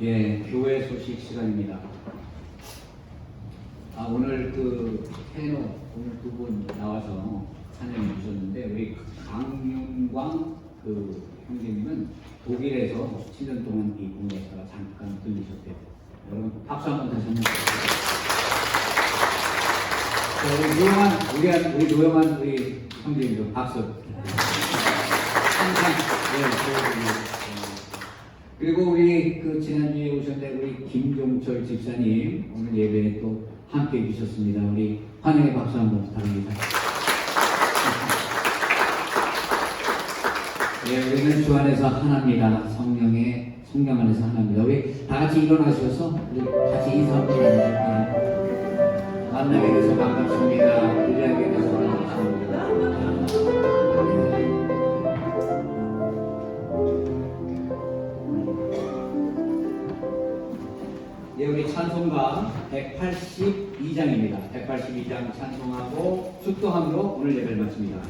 예, 교회 소식 시간입니다. 오늘 그 테너 오늘 두 분 나와서 찬양해 주셨는데 우리 강윤광 그 형제님은 독일에서 7년 동안 이 공부했다가 잠깐 들리셨대요. 여러분 박수 한번 다시 한번 주세요. 우리 노영한 우리 형제님도 박수. 항상 그리고 우리 그 지난주에 오셨는데 우리 김종철 집사님 오늘 예배에 또 함께 해주셨습니다. 우리 환영의 박수 한번 부탁드립니다. 예, 우리는 주 안에서 하나입니다. 성령 안에서 하나입니다. 우리 다 같이 일어나셔서 우리 같이 인사 한번 해주세요. 만나게 돼서 반갑습니다. 기대하게 돼서 반갑습니다. 예, 우리 찬송가 182장입니다. 182장 찬송하고 축도함으로 오늘 예배를 마칩니다.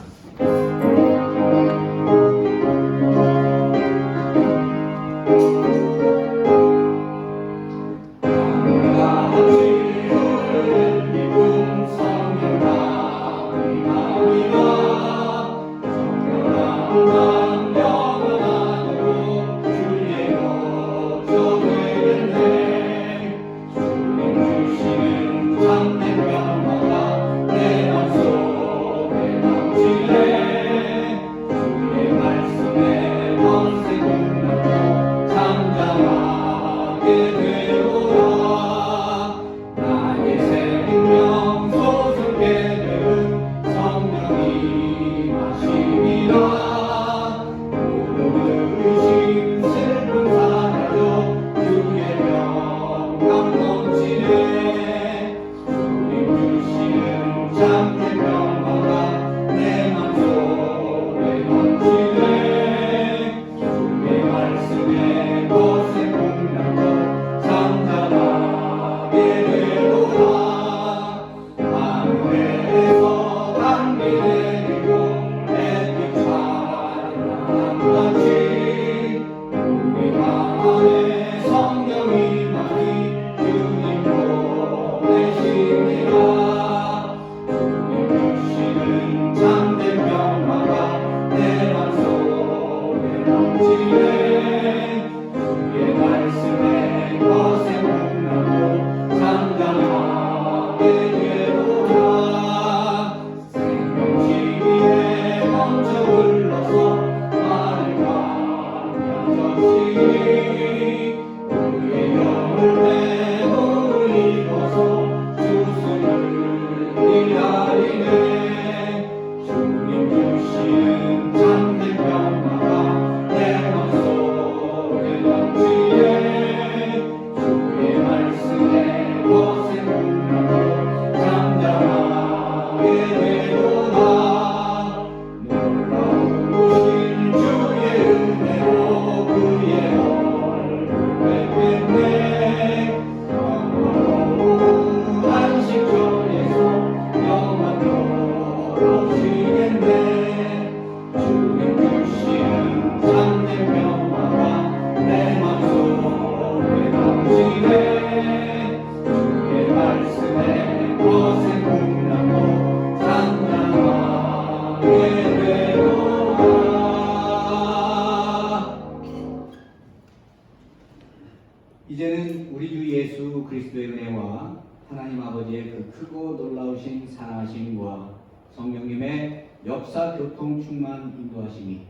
이제는 우리 주 예수 그리스도의 은혜와 하나님 아버지의 그 크고 놀라우신 사랑하심과 성령님의 역사 교통 충만 인도하심이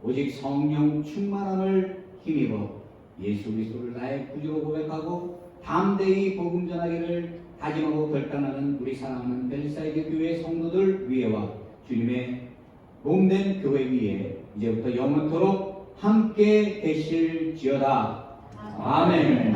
오직 성령 충만함을 힘입어 예수 그리스도를 나의 구주로 고백하고 담대히 복음 전하기를 다짐하고 결단하는 우리 사랑하는 벨사이드 교회 성도들 위에와 주님의 몸된 교회 위에 이제부터 영원토록 함께 계실지어다. 아멘.